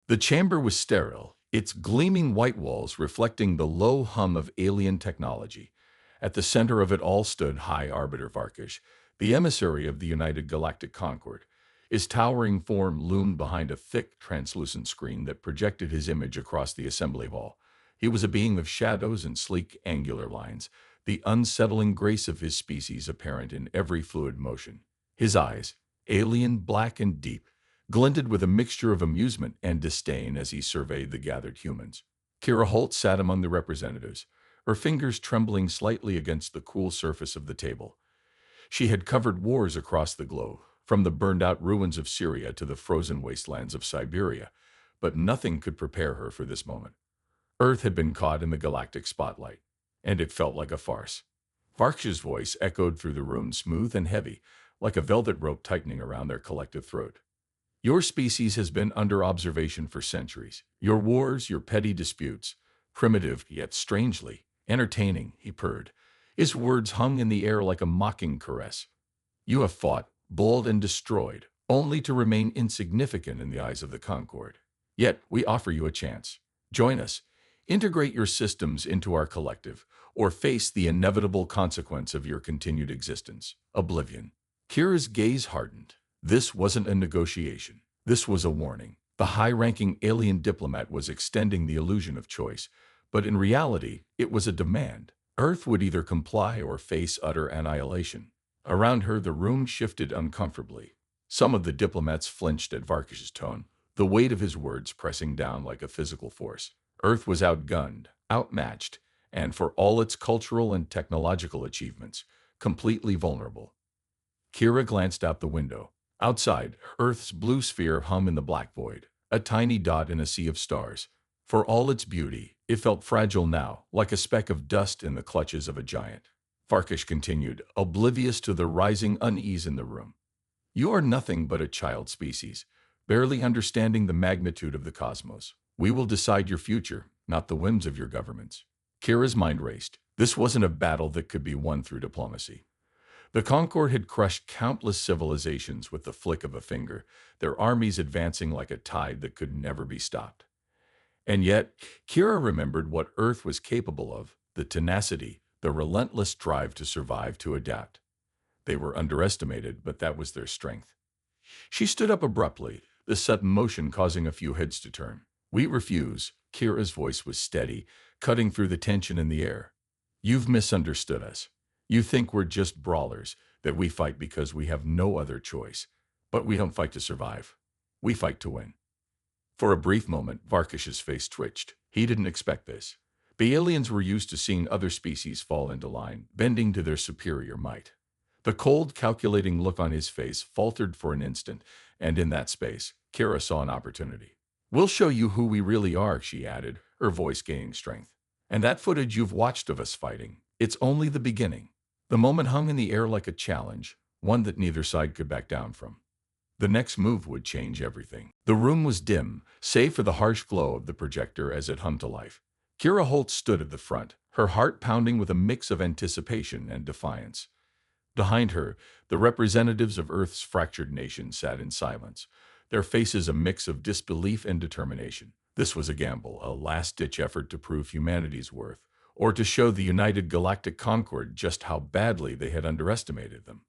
The chamber was sterile, its gleaming white walls reflecting the low hum of alien technology. At the center of it all stood High Arbiter Varkish, the emissary of the United Galactic Concord. His towering form loomed behind a thick, translucent screen that projected his image across the assembly hall. He was a being of shadows and sleek, angular lines, the unsettling grace of his species apparent in every fluid motion. His eyes, alien, black, and deep, glinted with a mixture of amusement and disdain as he surveyed the gathered humans. Kira Holt sat among the representatives, her fingers trembling slightly against the cool surface of the table. She had covered wars across the globe, from the burned-out ruins of Syria to the frozen wastelands of Siberia, but nothing could prepare her for this moment. Earth had been caught in the galactic spotlight, and it felt like a farce. Varksh's voice echoed through the room, smooth and heavy, like a velvet rope tightening around their collective throat. Your species has been under observation for centuries. Your wars, your petty disputes, primitive yet strangely entertaining, he purred. His words hung in the air like a mocking caress. You have fought, bold and destroyed, only to remain insignificant in the eyes of the Concord. Yet we offer you a chance. Join us. Integrate your systems into our collective, or face the inevitable consequence of your continued existence, oblivion. Kira's gaze hardened. This wasn't a negotiation. This was a warning. The high-ranking alien diplomat was extending the illusion of choice, but in reality, it was a demand. Earth would either comply or face utter annihilation. Around her, the room shifted uncomfortably. Some of the diplomats flinched at Varkish's tone, the weight of his words pressing down like a physical force. Earth was outgunned, outmatched, and for all its cultural and technological achievements, completely vulnerable. Kira glanced out the window. Outside, Earth's blue sphere hung in the black void, a tiny dot in a sea of stars. For all its beauty, it felt fragile now, like a speck of dust in the clutches of a giant. Varkish continued, oblivious to the rising unease in the room. You are nothing but a child species, barely understanding the magnitude of the cosmos. We will decide your future, not the whims of your governments. Kira's mind raced. This wasn't a battle that could be won through diplomacy. The Concord had crushed countless civilizations with the flick of a finger, their armies advancing like a tide that could never be stopped. And yet, Kira remembered what Earth was capable of, the tenacity, the relentless drive to survive, to adapt. They were underestimated, but that was their strength. She stood up abruptly, the sudden motion causing a few heads to turn. We refuse. Kira's voice was steady, cutting through the tension in the air. You've misunderstood us. You think we're just brawlers, that we fight because we have no other choice. But we don't fight to survive. We fight to win. For a brief moment, Varkish's face twitched. He didn't expect this. The aliens were used to seeing other species fall into line, bending to their superior might. The cold, calculating look on his face faltered for an instant, and in that space, Kira saw an opportunity. We'll show you who we really are, she added, her voice gaining strength. And that footage you've watched of us fighting, it's only the beginning. The moment hung in the air like a challenge, one that neither side could back down from. The next move would change everything. The room was dim, save for the harsh glow of the projector as it hummed to life. Kira Holt stood at the front, her heart pounding with a mix of anticipation and defiance. Behind her, the representatives of Earth's fractured nation sat in silence, their faces a mix of disbelief and determination. This was a gamble, a last-ditch effort to prove humanity's worth, or to show the United Galactic Concord just how badly they had underestimated them.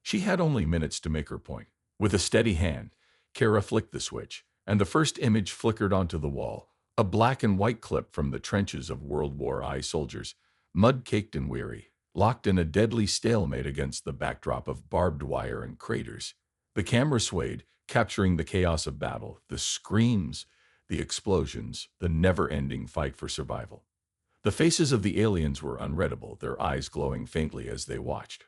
She had only minutes to make her point. With a steady hand, Kira flicked the switch, and the first image flickered onto the wall, a black and white clip from the trenches of World War I soldiers, mud-caked and weary, locked in a deadly stalemate against the backdrop of barbed wire and craters. The camera swayed, capturing the chaos of battle, the screams, the explosions, the never-ending fight for survival. The faces of the aliens were unreadable, their eyes glowing faintly as they watched.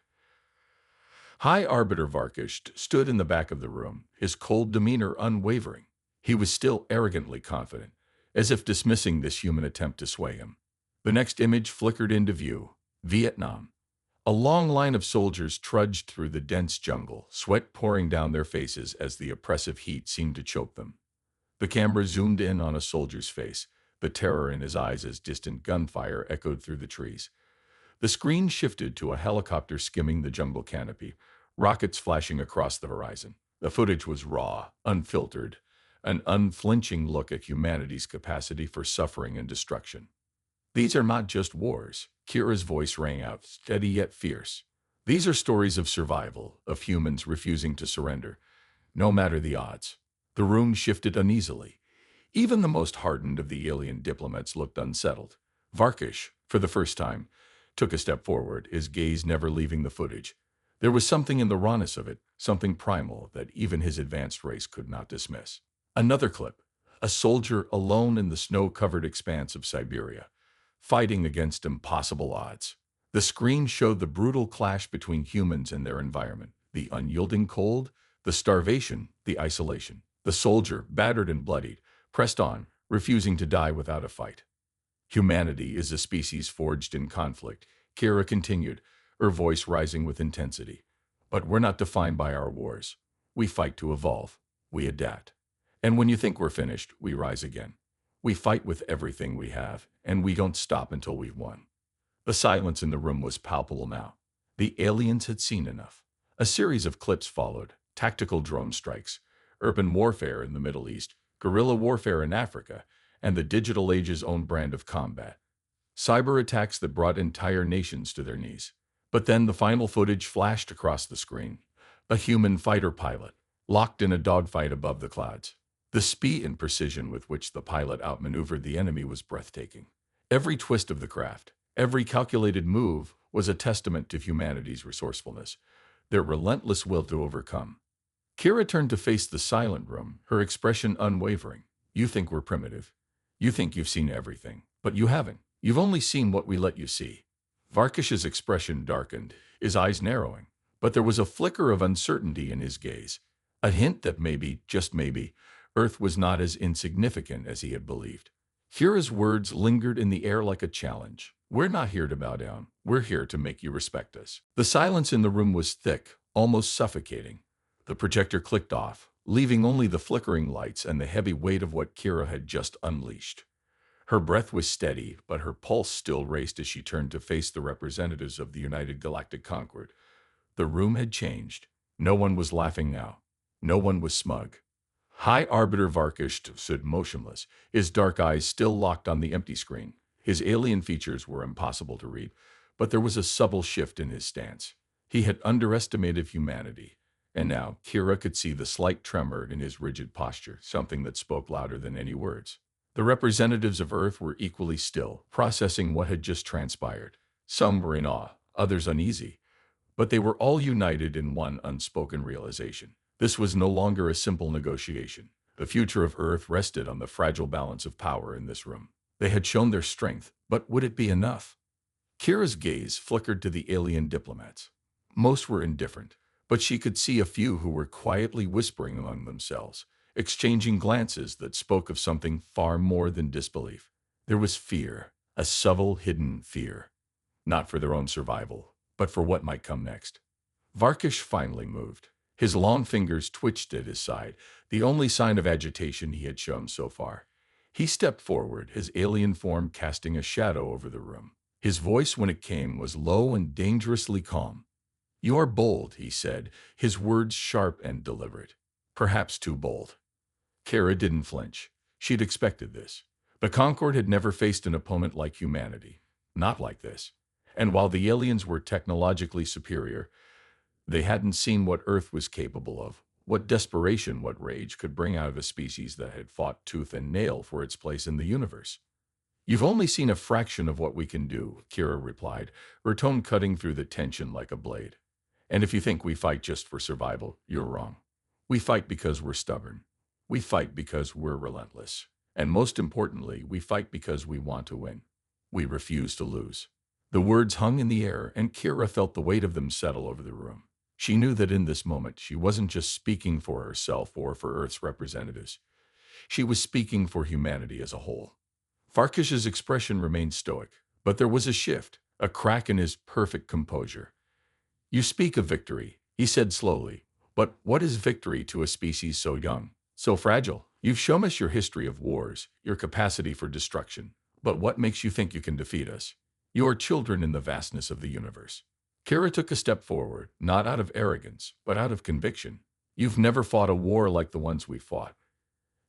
High Arbiter Varkish stood in the back of the room, his cold demeanor unwavering. He was still arrogantly confident, as if dismissing this human attempt to sway him. The next image flickered into view. Vietnam. A long line of soldiers trudged through the dense jungle, sweat pouring down their faces as the oppressive heat seemed to choke them. The camera zoomed in on a soldier's face, the terror in his eyes as distant gunfire echoed through the trees. The screen shifted to a helicopter skimming the jungle canopy, rockets flashing across the horizon. The footage was raw, unfiltered, an unflinching look at humanity's capacity for suffering and destruction. These are not just wars. Kira's voice rang out, steady yet fierce. These are stories of survival, of humans refusing to surrender, no matter the odds. The room shifted uneasily. Even the most hardened of the alien diplomats looked unsettled. Varkish, for the first time, took a step forward, his gaze never leaving the footage. There was something in the rawness of it, something primal that even his advanced race could not dismiss. Another clip. A soldier alone in the snow-covered expanse of Siberia, fighting against impossible odds. The screen showed the brutal clash between humans and their environment, the unyielding cold, the starvation, the isolation. The soldier, battered and bloodied, pressed on, refusing to die without a fight. Humanity is a species forged in conflict, Kira continued, her voice rising with intensity. But we're not defined by our wars. We fight to evolve. We adapt. And when you think we're finished, we rise again. We fight with everything we have, and we don't stop until we've won. The silence in the room was palpable now. The aliens had seen enough. A series of clips followed: tactical drone strikes, urban warfare in the Middle East, guerrilla warfare in Africa, and the digital age's own brand of combat. Cyber attacks that brought entire nations to their knees. But then the final footage flashed across the screen. A human fighter pilot, locked in a dogfight above the clouds. The speed and precision with which the pilot outmaneuvered the enemy was breathtaking. Every twist of the craft, every calculated move was a testament to humanity's resourcefulness, their relentless will to overcome. Kira turned to face the silent room, her expression unwavering. You think we're primitive. You think you've seen everything, but you haven't. You've only seen what we let you see. Varkish's expression darkened, his eyes narrowing, but there was a flicker of uncertainty in his gaze, a hint that maybe, just maybe, Earth was not as insignificant as he had believed. Kira's words lingered in the air like a challenge. We're not here to bow down. We're here to make you respect us. The silence in the room was thick, almost suffocating. The projector clicked off, leaving only the flickering lights and the heavy weight of what Kira had just unleashed. Her breath was steady, but her pulse still raced as she turned to face the representatives of the United Galactic Concord. The room had changed. No one was laughing now. No one was smug. High Arbiter Varkish stood motionless, his dark eyes still locked on the empty screen. His alien features were impossible to read, but there was a subtle shift in his stance. He had underestimated humanity, and now Kira could see the slight tremor in his rigid posture, something that spoke louder than any words. The representatives of Earth were equally still, processing what had just transpired. Some were in awe, others uneasy, but they were all united in one unspoken realization. This was no longer a simple negotiation. The future of Earth rested on the fragile balance of power in this room. They had shown their strength, but would it be enough? Kira's gaze flickered to the alien diplomats. Most were indifferent, but she could see a few who were quietly whispering among themselves, exchanging glances that spoke of something far more than disbelief. There was fear, a subtle, hidden fear, not for their own survival, but for what might come next. Varkish finally moved. His long fingers twitched at his side, the only sign of agitation he had shown so far. He stepped forward, his alien form casting a shadow over the room. His voice, when it came, was low and dangerously calm. "You are bold," he said, his words sharp and deliberate. Perhaps too bold. Kira didn't flinch. She'd expected this. The Concord had never faced an opponent like humanity. Not like this. And while the aliens were technologically superior, they hadn't seen what Earth was capable of, what desperation, what rage could bring out of a species that had fought tooth and nail for its place in the universe. "You've only seen a fraction of what we can do," Kira replied, her tone cutting through the tension like a blade. "And if you think we fight just for survival, you're wrong. We fight because we're stubborn. We fight because we're relentless. And most importantly, we fight because we want to win. We refuse to lose." The words hung in the air, and Kira felt the weight of them settle over the room. She knew that in this moment, she wasn't just speaking for herself or for Earth's representatives. She was speaking for humanity as a whole. Varkish's expression remained stoic, but there was a shift, a crack in his perfect composure. "You speak of victory," he said slowly, "but what is victory to a species so young, so fragile? You've shown us your history of wars, your capacity for destruction, but what makes you think you can defeat us? You are children in the vastness of the universe." Kira took a step forward, not out of arrogance, but out of conviction. "You've never fought a war like the ones we fought.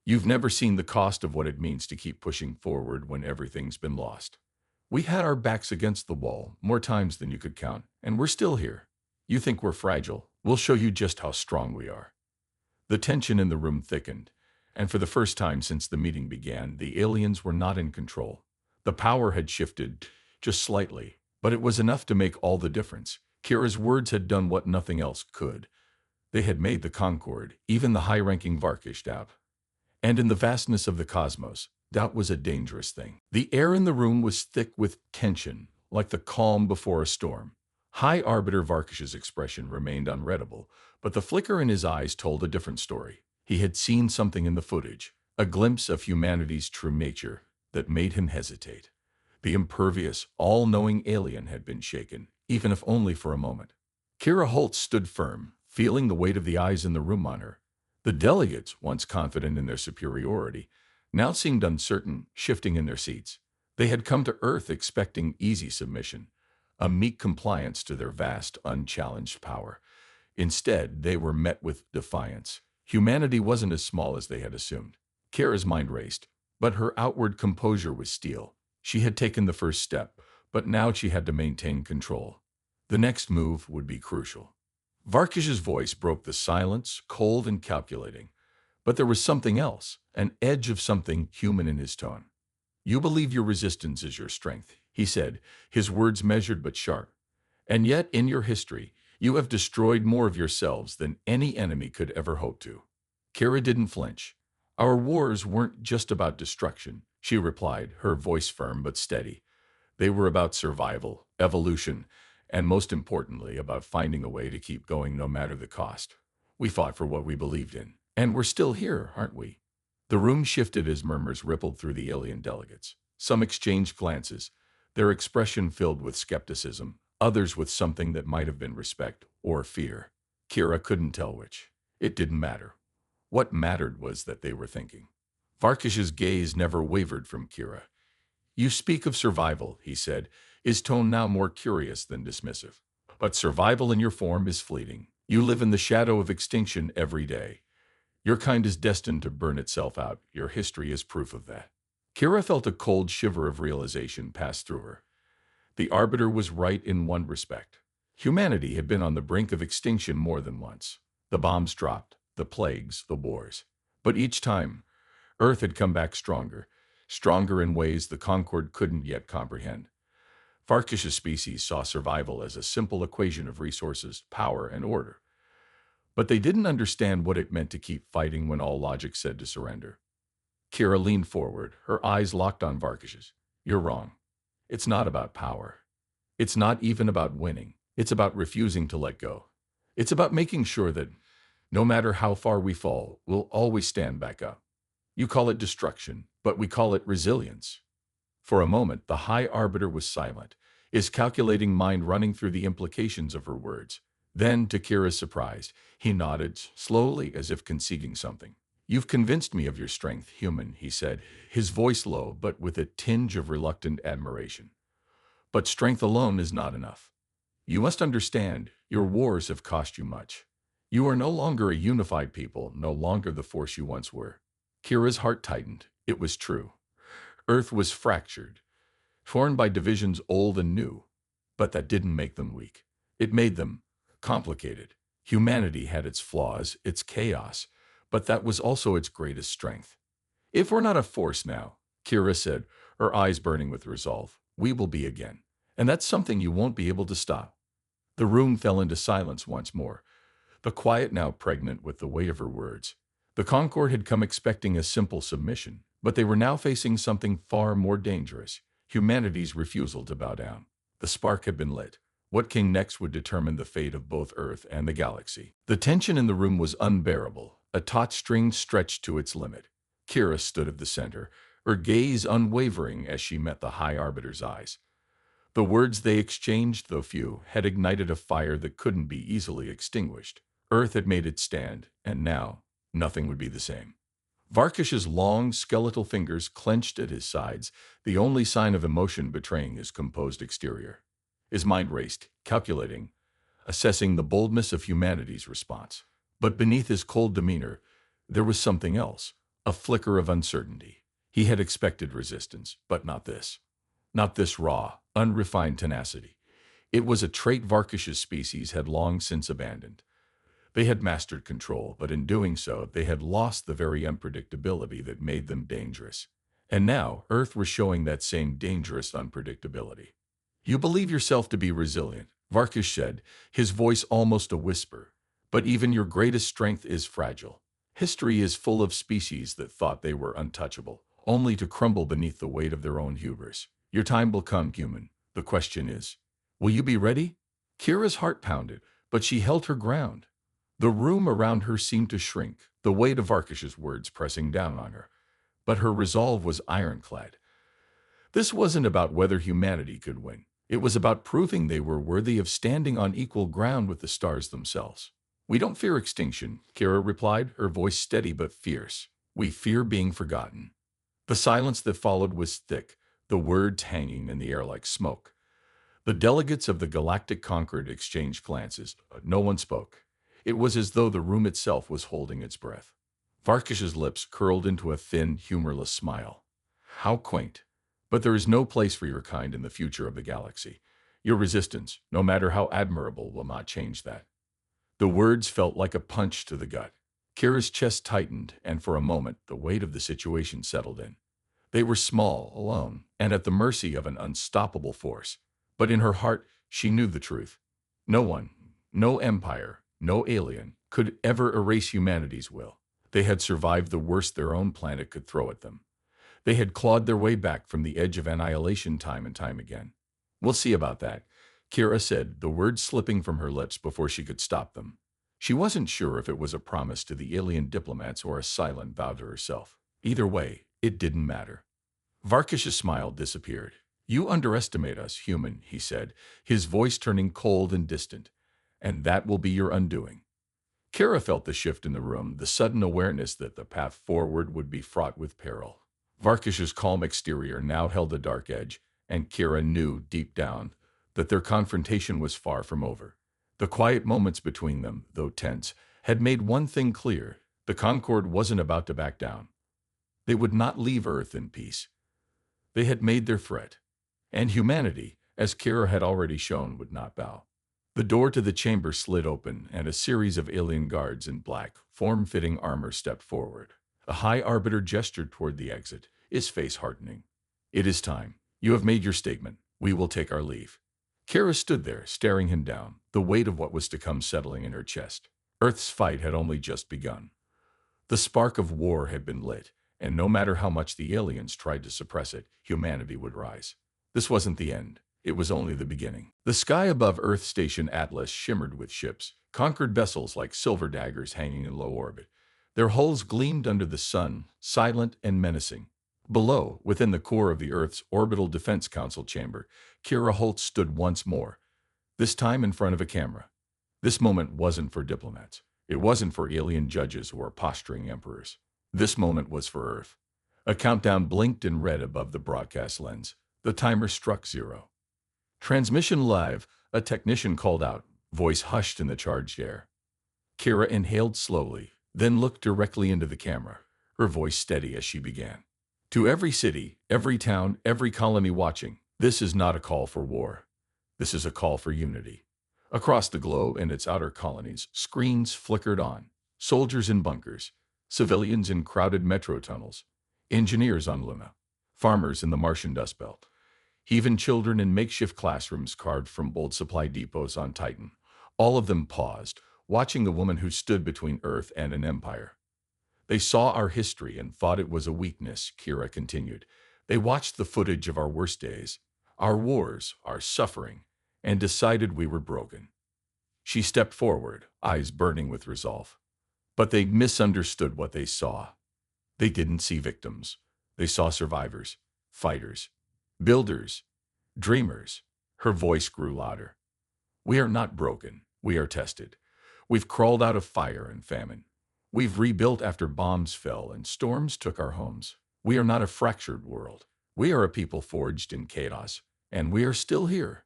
You've never seen the cost of what it means to keep pushing forward when everything's been lost. We had our backs against the wall more times than you could count, and we're still here. You think we're fragile? We'll show you just how strong we are." The tension in the room thickened, and for the first time since the meeting began, the aliens were not in control. The power had shifted just slightly, but it was enough to make all the difference. Kira's words had done what nothing else could. They had made the Concord, even the high-ranking Varkish, doubt. And in the vastness of the cosmos, doubt was a dangerous thing. The air in the room was thick with tension, like the calm before a storm. High Arbiter Varkish's expression remained unreadable, but the flicker in his eyes told a different story. He had seen something in the footage, a glimpse of humanity's true nature that made him hesitate. The impervious, all-knowing alien had been shaken, even if only for a moment. Kira Holt stood firm, feeling the weight of the eyes in the room on her. The delegates, once confident in their superiority, now seemed uncertain, shifting in their seats. They had come to Earth expecting easy submission, a meek compliance to their vast, unchallenged power. Instead, they were met with defiance. Humanity wasn't as small as they had assumed. Kira's mind raced, but her outward composure was steel. She had taken the first step, but now she had to maintain control. The next move would be crucial. Varkish's voice broke the silence, cold and calculating. But there was something else, an edge of something human in his tone. "You believe your resistance is your strength," he said, his words measured but sharp. "And yet, in your history, you have destroyed more of yourselves than any enemy could ever hope to." Kira didn't flinch. "Our wars weren't just about destruction," she replied, her voice firm but steady. "They were about survival, evolution, and most importantly, about finding a way to keep going no matter the cost. We fought for what we believed in, and we're still here, aren't we?" The room shifted as murmurs rippled through the alien delegates. Some exchanged glances, their expression filled with skepticism, others with something that might have been respect or fear. Kira couldn't tell which. It didn't matter. What mattered was that they were thinking. Varkish's gaze never wavered from Kira. "You speak of survival," he said, his tone now more curious than dismissive. "But survival in your form is fleeting. You live in the shadow of extinction every day. Your kind is destined to burn itself out. Your history is proof of that." Kira felt a cold shiver of realization pass through her. The Arbiter was right in one respect. Humanity had been on the brink of extinction more than once. The bombs dropped, the plagues, the wars. But each time, Earth had come back stronger, stronger in ways the Concord couldn't yet comprehend. Varkish's species saw survival as a simple equation of resources, power, and order. But they didn't understand what it meant to keep fighting when all logic said to surrender. Kira leaned forward, her eyes locked on Varkish's. "You're wrong. It's not about power. It's not even about winning. It's about refusing to let go. It's about making sure that, no matter how far we fall, we'll always stand back up. You call it destruction, but we call it resilience." For a moment, the High Arbiter was silent, his calculating mind running through the implications of her words. Then, to Kira's surprise, he nodded, slowly as if conceding something. "You've convinced me of your strength, human," he said, his voice low but with a tinge of reluctant admiration. "But strength alone is not enough. You must understand, your wars have cost you much. You are no longer a unified people, no longer the force you once were." Kira's heart tightened. It was true. Earth was fractured, torn by divisions old and new. But that didn't make them weak. It made them complicated. Humanity had its flaws, its chaos, but that was also its greatest strength. "If we're not a force now," Kira said, her eyes burning with resolve, "we will be again. And that's something you won't be able to stop." The room fell into silence once more, the quiet now pregnant with the weight of her words. The Concord had come expecting a simple submission, but they were now facing something far more dangerous, humanity's refusal to bow down. The spark had been lit. What came next would determine the fate of both Earth and the galaxy. The tension in the room was unbearable, a taut string stretched to its limit. Kira stood at the center, her gaze unwavering as she met the High Arbiter's eyes. The words they exchanged, though few, had ignited a fire that couldn't be easily extinguished. Earth had made its stand, and now nothing would be the same. Varkish's long, skeletal fingers clenched at his sides, the only sign of emotion betraying his composed exterior. His mind raced, calculating, assessing the boldness of humanity's response. But beneath his cold demeanor, there was something else, a flicker of uncertainty. He had expected resistance, but not this. Not this raw, unrefined tenacity. It was a trait Varkish's species had long since abandoned. They had mastered control, but in doing so, they had lost the very unpredictability that made them dangerous. And now, Earth was showing that same dangerous unpredictability. You believe yourself to be resilient, Varkish said, his voice almost a whisper. But even your greatest strength is fragile. History is full of species that thought they were untouchable, only to crumble beneath the weight of their own hubris. Your time will come, human. The question is, will you be ready? Kira's heart pounded, but she held her ground. The room around her seemed to shrink, the weight of Varkish's words pressing down on her. But her resolve was ironclad. This wasn't about whether humanity could win. It was about proving they were worthy of standing on equal ground with the stars themselves. We don't fear extinction, Kira replied, her voice steady but fierce. We fear being forgotten. The silence that followed was thick, the words hanging in the air like smoke. The delegates of the Galactic Concord exchanged glances, but no one spoke. It was as though the room itself was holding its breath. Varkish's lips curled into a thin, humorless smile. How quaint. But there is no place for your kind in the future of the galaxy. Your resistance, no matter how admirable, will not change that. The words felt like a punch to the gut. Kira's chest tightened, and for a moment, the weight of the situation settled in. They were small, alone, and at the mercy of an unstoppable force. But in her heart, she knew the truth. No one, no empire, no alien, could ever erase humanity's will. They had survived the worst their own planet could throw at them. They had clawed their way back from the edge of annihilation time and time again. We'll see about that, Kira said, the words slipping from her lips before she could stop them. She wasn't sure if it was a promise to the alien diplomats or a silent vow to herself. Either way, it didn't matter. Varkish's smile disappeared. You underestimate us, human, he said, his voice turning cold and distant. And that will be your undoing. Kira felt the shift in the room, the sudden awareness that the path forward would be fraught with peril. Varkish's calm exterior now held a dark edge, and Kira knew, deep down, that their confrontation was far from over. The quiet moments between them, though tense, had made one thing clear. The Concord wasn't about to back down. They would not leave Earth in peace. They had made their threat. And humanity, as Kira had already shown, would not bow. The door to the chamber slid open, and a series of alien guards in black, form-fitting armor stepped forward. A high arbiter gestured toward the exit, his face hardening. It is time. You have made your statement. We will take our leave. Kira stood there, staring him down, the weight of what was to come settling in her chest. Earth's fight had only just begun. The spark of war had been lit, and no matter how much the aliens tried to suppress it, humanity would rise. This wasn't the end. It was only the beginning. The sky above Earth Station Atlas shimmered with ships, conquered vessels like silver daggers hanging in low orbit. Their hulls gleamed under the sun, silent and menacing. Below, within the core of the Earth's Orbital Defense Council chamber, Kira Holt stood once more, this time in front of a camera. This moment wasn't for diplomats. It wasn't for alien judges or posturing emperors. This moment was for Earth. A countdown blinked in red above the broadcast lens. The timer struck 0. Transmission live, a technician called out, voice hushed in the charged air. Kira inhaled slowly, then looked directly into the camera, her voice steady as she began. To every city, every town, every colony watching, this is not a call for war. This is a call for unity. Across the globe and its outer colonies, screens flickered on. Soldiers in bunkers, civilians in crowded metro tunnels, engineers on Luna, farmers in the Martian Dust Belt, even children in makeshift classrooms carved from old supply depots on Titan. All of them paused, watching the woman who stood between Earth and an empire. They saw our history and thought it was a weakness, Kira continued. They watched the footage of our worst days, our wars, our suffering, and decided we were broken. She stepped forward, eyes burning with resolve. But they misunderstood what they saw. They didn't see victims. They saw survivors, fighters, builders, dreamers. Her voice grew louder. We are not broken. We are tested. We've crawled out of fire and famine. We've rebuilt after bombs fell and storms took our homes. We are not a fractured world. We are a people forged in chaos, and we are still here.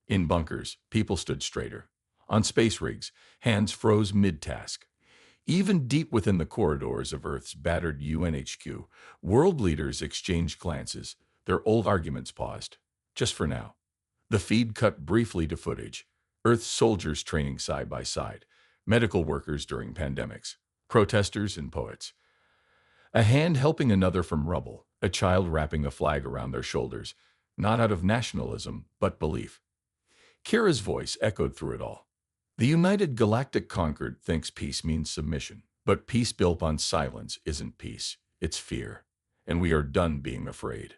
In bunkers, people stood straighter. On space rigs, hands froze mid-task. Even deep within the corridors of Earth's battered UNHQ, world leaders exchanged glances, their old arguments paused. Just for now. The feed cut briefly to footage. Earth's soldiers training side by side, medical workers during pandemics, protesters and poets. A hand helping another from rubble, a child wrapping a flag around their shoulders, not out of nationalism, but belief. Kira's voice echoed through it all. The United Galactic Concord thinks peace means submission, but peace built on silence isn't peace, it's fear. And we are done being afraid.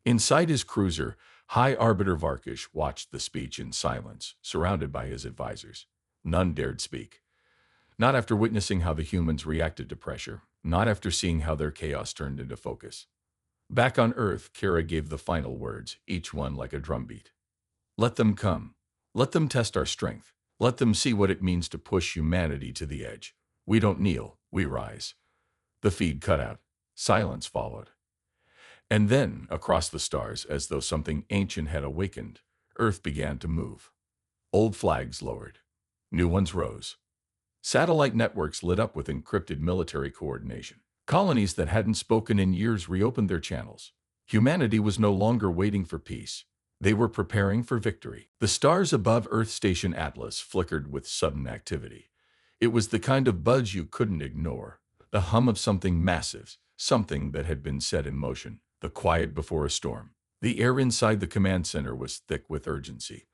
Inside his cruiser, High Arbiter Varkish watched the speech in silence, surrounded by his advisors. None dared speak. Not after witnessing how the humans reacted to pressure, not after seeing how their chaos turned into focus. Back on Earth, Kira gave the final words, each one like a drumbeat. Let them come. Let them test our strength. Let them see what it means to push humanity to the edge. We don't kneel, we rise. The feed cut out. Silence followed. And then, across the stars, as though something ancient had awakened, Earth began to move. Old flags lowered. New ones rose. Satellite networks lit up with encrypted military coordination. Colonies that hadn't spoken in years reopened their channels. Humanity was no longer waiting for peace. They were preparing for victory. The stars above Earth Station Atlas flickered with sudden activity. It was the kind of buzz you couldn't ignore, the hum of something massive, something that had been set in motion, the quiet before a storm. The air inside the command center was thick with urgency.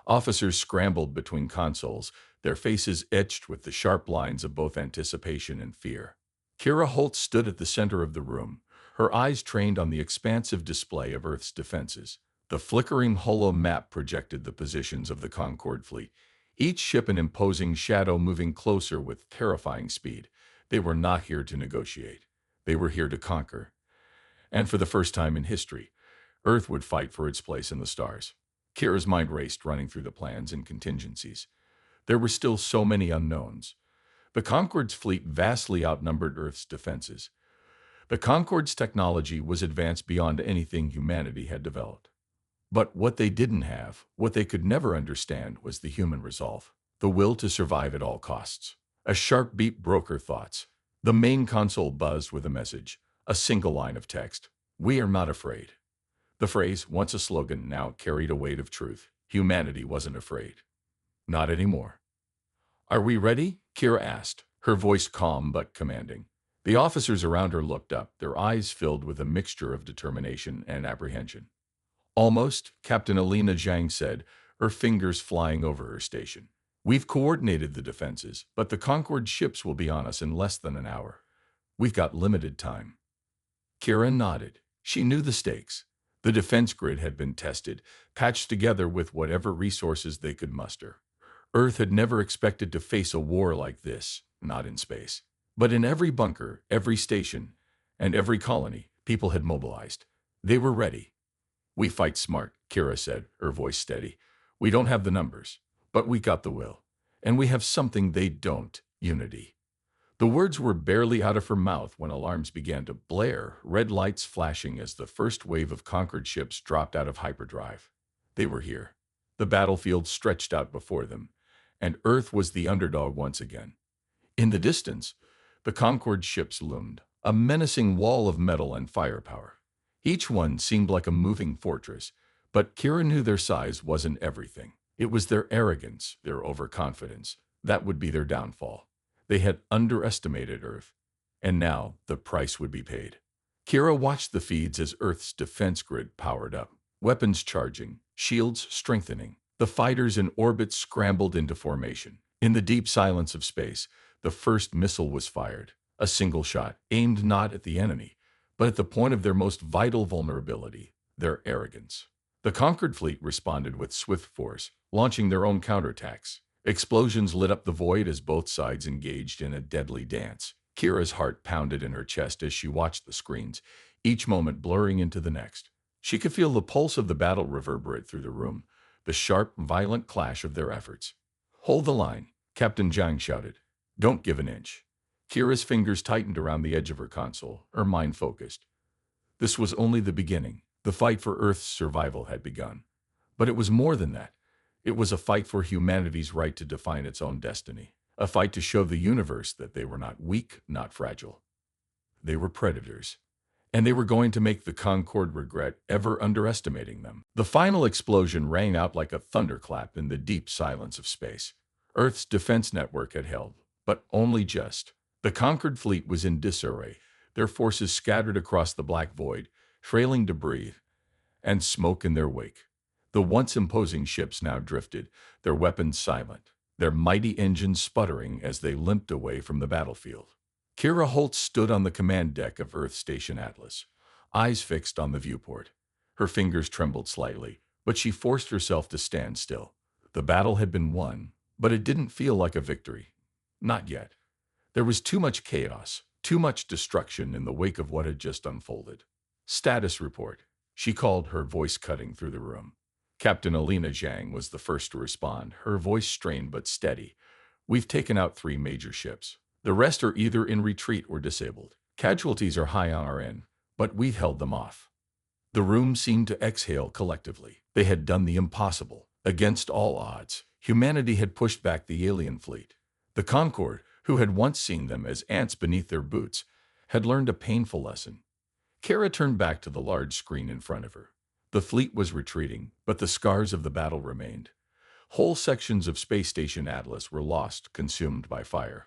Officers scrambled between consoles, their faces etched with the sharp lines of both anticipation and fear. Kira Holt stood at the center of the room, her eyes trained on the expansive display of Earth's defenses. The flickering holo map projected the positions of the Concorde fleet, each ship an imposing shadow moving closer with terrifying speed. They were not here to negotiate. They were here to conquer. And for the first time in history, Earth would fight for its place in the stars. Kira's mind raced, running through the plans and contingencies. There were still so many unknowns. The Concorde's fleet vastly outnumbered Earth's defenses. The Concorde's technology was advanced beyond anything humanity had developed. But what they didn't have, what they could never understand, was the human resolve, the will to survive at all costs. A sharp beep broke her thoughts. The main console buzzed with a message, a single line of text. We are not afraid. The phrase, once a slogan, now carried a weight of truth. Humanity wasn't afraid. Not anymore. Are we ready? Kira asked, her voice calm but commanding. The officers around her looked up, their eyes filled with a mixture of determination and apprehension. Almost, Captain Alina Zhang said, her fingers flying over her station. We've coordinated the defenses, but the Concorde ships will be on us in less than an hour. We've got limited time. Kira nodded. She knew the stakes. The defense grid had been tested, patched together with whatever resources they could muster. Earth had never expected to face a war like this, not in space. But in every bunker, every station, and every colony, people had mobilized. They were ready. We fight smart, Kira said, her voice steady. We don't have the numbers, but we got the will. And we have something they don't, unity. The words were barely out of her mouth when alarms began to blare, red lights flashing as the first wave of Concorde ships dropped out of hyperdrive. They were here. The battlefield stretched out before them, and Earth was the underdog once again. In the distance, the Concorde ships loomed, a menacing wall of metal and firepower. Each one seemed like a moving fortress, but Kira knew their size wasn't everything. It was their arrogance, their overconfidence. That would be their downfall. They had underestimated Earth, and now the price would be paid. Kira watched the feeds as Earth's defense grid powered up, weapons charging, shields strengthening. The fighters in orbit scrambled into formation. In the deep silence of space, the first missile was fired, a single shot, aimed not at the enemy, but at the point of their most vital vulnerability, their arrogance. The Concorde fleet responded with swift force, launching their own counterattacks. Explosions lit up the void as both sides engaged in a deadly dance. Kira's heart pounded in her chest as she watched the screens, each moment blurring into the next. She could feel the pulse of the battle reverberate through the room, the sharp, violent clash of their efforts. Hold the line, Captain Zhang shouted. Don't give an inch. Kira's fingers tightened around the edge of her console, her mind focused. This was only the beginning. The fight for Earth's survival had begun. But it was more than that. It was a fight for humanity's right to define its own destiny. A fight to show the universe that they were not weak, not fragile. They were predators. And they were going to make the Concorde regret ever underestimating them. The final explosion rang out like a thunderclap in the deep silence of space. Earth's defense network had held, but only just. The conquered fleet was in disarray, their forces scattered across the black void, trailing debris and smoke in their wake. The once imposing ships now drifted, their weapons silent, their mighty engines sputtering as they limped away from the battlefield. Kira Holt stood on the command deck of Earth Station Atlas, eyes fixed on the viewport. Her fingers trembled slightly, but she forced herself to stand still. The battle had been won, but it didn't feel like a victory. Not yet. There was too much chaos, too much destruction in the wake of what had just unfolded. Status report, she called, her voice cutting through the room. Captain Alina Zhang was the first to respond, her voice strained but steady. We've taken out 3 major ships. The rest are either in retreat or disabled. Casualties are high on our end, but we've held them off. The room seemed to exhale collectively. They had done the impossible. Against all odds, humanity had pushed back the alien fleet. The Concorde, who had once seen them as ants beneath their boots, had learned a painful lesson. Kara turned back to the large screen in front of her. The fleet was retreating, but the scars of the battle remained. Whole sections of Space Station Atlas were lost, consumed by fire.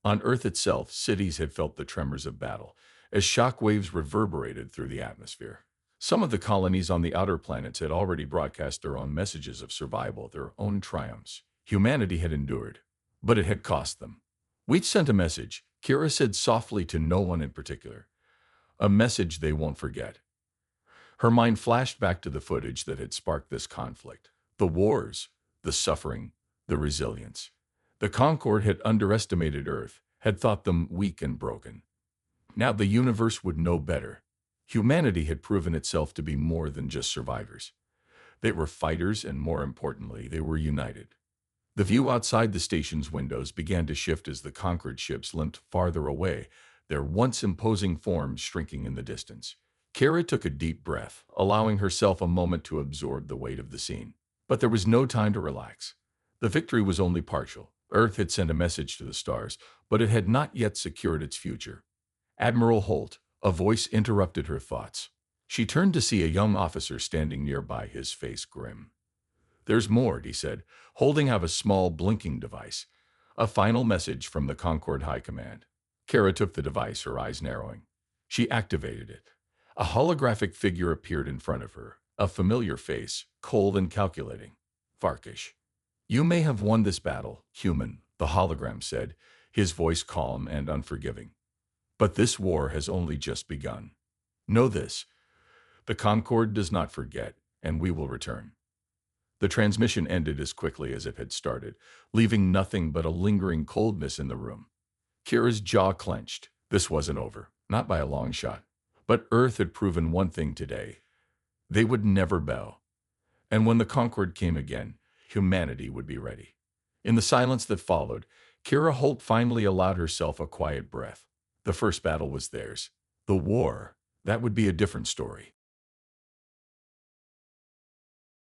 On Earth itself, cities had felt the tremors of battle, as shock waves reverberated through the atmosphere. Some of the colonies on the outer planets had already broadcast their own messages of survival, their own triumphs. Humanity had endured, but it had cost them. "We'd sent a message," Kira said softly, to no one in particular. "A message they won't forget." Her mind flashed back to the footage that had sparked this conflict. The wars, the suffering, the resilience. The Concorde had underestimated Earth, had thought them weak and broken. Now the universe would know better. Humanity had proven itself to be more than just survivors. They were fighters, and more importantly, they were united. The view outside the station's windows began to shift as the conquered ships limped farther away, their once imposing forms shrinking in the distance. Kara took a deep breath, allowing herself a moment to absorb the weight of the scene. But there was no time to relax. The victory was only partial. Earth had sent a message to the stars, but it had not yet secured its future. "Admiral Holt," a voice interrupted her thoughts. She turned to see a young officer standing nearby, his face grim. "There's more," he said, holding out a small blinking device. "A final message from the Concorde High Command." Kara took the device, her eyes narrowing. She activated it. A holographic figure appeared in front of her, a familiar face, cold and calculating. "Varkish. You may have won this battle, human," the hologram said, his voice calm and unforgiving. "But this war has only just begun. Know this: the Concorde does not forget, and we will return." The transmission ended as quickly as it had started, leaving nothing but a lingering coldness in the room. Kira's jaw clenched. This wasn't over, not by a long shot. But Earth had proven one thing today: they would never bow. And when the Concorde came again, humanity would be ready. In the silence that followed, Kira Holt finally allowed herself a quiet breath. The first battle was theirs. The war, that would be a different story.